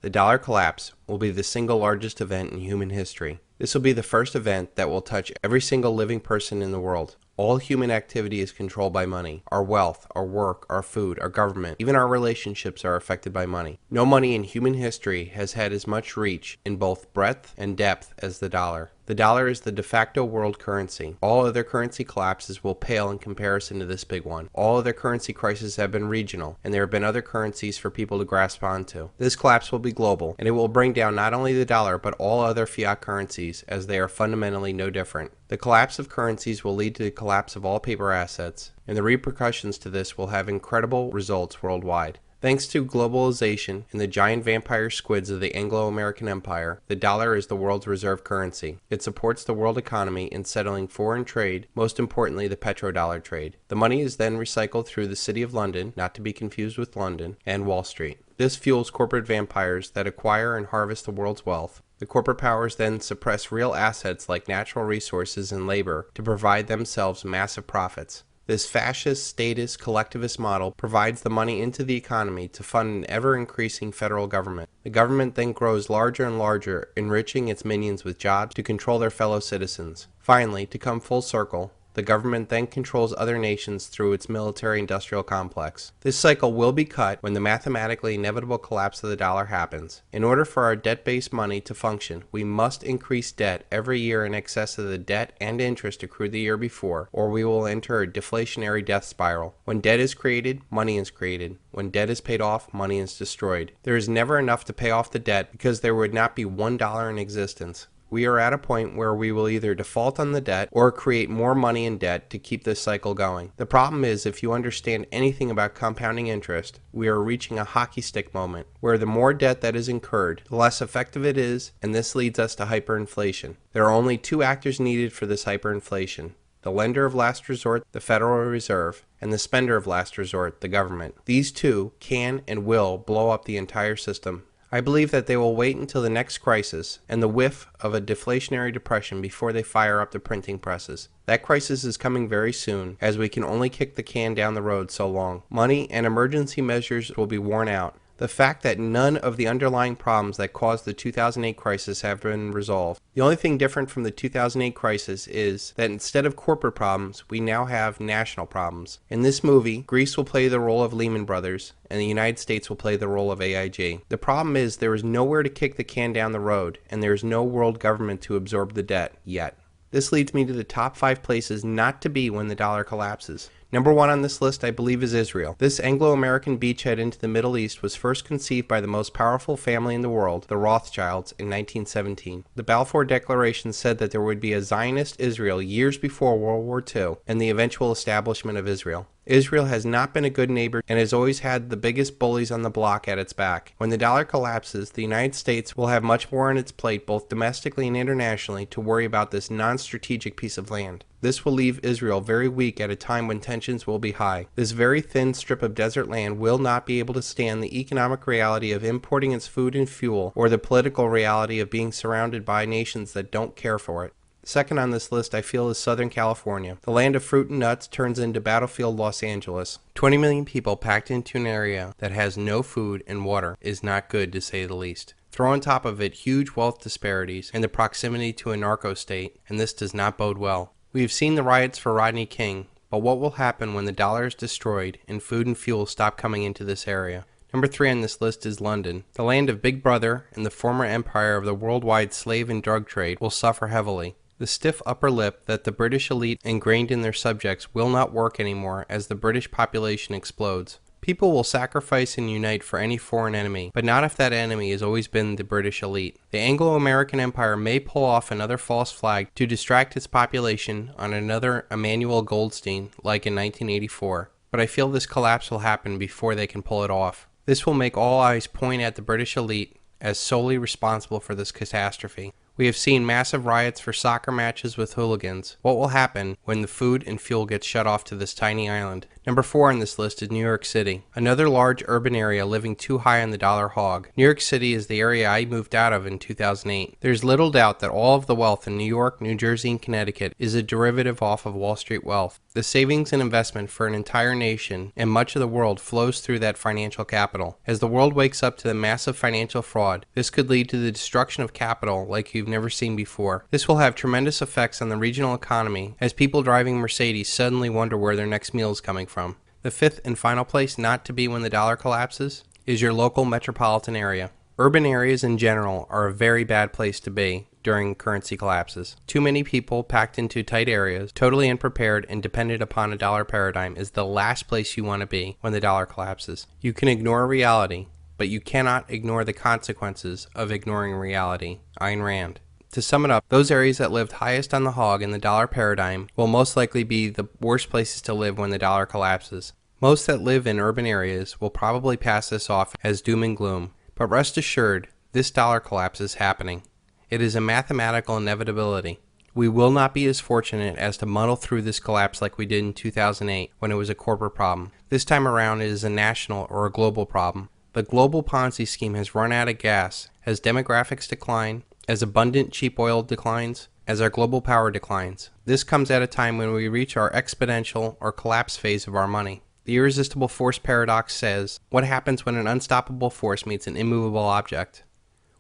The dollar collapse will be the single largest event in human history. This will be the first event that will touch every single living person in the world. All human activity is controlled by money. Our wealth, our work, our food, our government, even our relationships are affected by money. No money in human history has had as much reach in both breadth and depth as the dollar. The dollar is the de facto world currency. All other currency collapses will pale in comparison to this big one. All other currency crises have been regional, and there have been other currencies for people to grasp onto. This collapse will be global, and it will bring down not only the dollar but all other fiat currencies, as they are fundamentally no different. The collapse of currencies will lead to the collapse of all paper assets, and the repercussions to this will have incredible results worldwide. Thanks to globalization and the giant vampire squids of the Anglo-American Empire, the dollar is the world's reserve currency. It supports the world economy in settling foreign trade, most importantly the petrodollar trade. The money is then recycled through the City of London, not to be confused with London, and Wall Street. This fuels corporate vampires that acquire and harvest the world's wealth. The corporate powers then suppress real assets like natural resources and labor to provide themselves massive profits. This fascist, statist, collectivist model provides the money into the economy to fund an ever-increasing federal government. The government then grows larger and larger, enriching its minions with jobs to control their fellow citizens. Finally, to come full circle, the government then controls other nations through its military-industrial complex. This cycle will be cut when the mathematically inevitable collapse of the dollar happens. In order for our debt-based money to function, we must increase debt every year in excess of the debt and interest accrued the year before, or we will enter a deflationary death spiral. When debt is created, money is created. When debt is paid off, money is destroyed. There is never enough to pay off the debt because there would not be $1 in existence. We are at a point where we will either default on the debt or create more money in debt to keep this cycle going. The problem is, if you understand anything about compounding interest, we are reaching a hockey stick moment where the more debt that is incurred, the less effective it is, and this leads us to hyperinflation. There are only two actors needed for this hyperinflation: the lender of last resort, the Federal Reserve, and the spender of last resort, the government. These two can and will blow up the entire system. I believe that they will wait until the next crisis and the whiff of a deflationary depression before they fire up the printing presses. That crisis is coming very soon, as we can only kick the can down the road so long. Money and emergency measures will be worn out. The fact that none of the underlying problems that caused the 2008 crisis have been resolved. The only thing different from the 2008 crisis is that instead of corporate problems, we now have national problems. In this movie, Greece will play the role of Lehman Brothers, and the United States will play the role of AIG. The problem is there is nowhere to kick the can down the road, and there is no world government to absorb the debt yet. This leads me to the top 5 places not to be when the dollar collapses. Number 1 on this list, I believe, is Israel. This Anglo-American beachhead into the Middle East was first conceived by the most powerful family in the world, the Rothschilds, in 1917. The Balfour Declaration said that there would be a Zionist Israel years before World War II and the eventual establishment of Israel. Israel has not been a good neighbor and has always had the biggest bullies on the block at its back. When the dollar collapses, the United States will have much more on its plate, both domestically and internationally, to worry about this non-strategic piece of land. This will leave Israel very weak at a time when tensions will be high. This very thin strip of desert land will not be able to stand the economic reality of importing its food and fuel, or the political reality of being surrounded by nations that don't care for it. Second on this list, I feel, is Southern California. The land of fruit and nuts turns into battlefield Los Angeles. 20 million people packed into an area that has no food and water is not good, to say the least. Throw on top of it huge wealth disparities and the proximity to a narco state, and this does not bode well. We have seen the riots for Rodney King, but what will happen when the dollar is destroyed and food and fuel stop coming into this area? Number 3 on this list is London. The land of Big Brother and the former empire of the worldwide slave and drug trade will suffer heavily. The stiff upper lip that the British elite ingrained in their subjects will not work anymore as the British population explodes. People will sacrifice and unite for any foreign enemy, but not if that enemy has always been the British elite. The Anglo-American Empire may pull off another false flag to distract its population on another Emmanuel Goldstein like in 1984, but I feel this collapse will happen before they can pull it off. This will make all eyes point at the British elite as solely responsible for this catastrophe. We have seen massive riots for soccer matches with hooligans. What will happen when the food and fuel gets shut off to this tiny island? Number 4 on this list is New York City, another large urban area living too high on the dollar hog. New York City is the area I moved out of in 2008. There's little doubt that all of the wealth in New York, New Jersey, and Connecticut is a derivative off of Wall Street wealth. The savings and investment for an entire nation and much of the world flows through that financial capital. As the world wakes up to the massive financial fraud, this could lead to the destruction of capital like you've never seen before. This will have tremendous effects on the regional economy as people driving Mercedes suddenly wonder where their next meal is coming from. The fifth and final place not to be when the dollar collapses is your local metropolitan area. Urban areas in general are a very bad place to be during currency collapses. Too many people packed into tight areas, totally unprepared and dependent upon a dollar paradigm is the last place you want to be when the dollar collapses. You can ignore reality, but you cannot ignore the consequences of ignoring reality. Ayn Rand. To sum it up, those areas that lived highest on the hog in the dollar paradigm will most likely be the worst places to live when the dollar collapses. Most that live in urban areas will probably pass this off as doom and gloom, but rest assured, this dollar collapse is happening. It is a mathematical inevitability. We will not be as fortunate as to muddle through this collapse like we did in 2008 when it was a corporate problem. This time around it is a national or a global problem. The global Ponzi scheme has run out of gas as demographics decline, as abundant cheap oil declines, as our global power declines. This comes at a time when we reach our exponential or collapse phase of our money. The irresistible force paradox says, what happens when an unstoppable force meets an immovable object?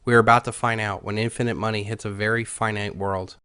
We are about to find out when infinite money hits a very finite world.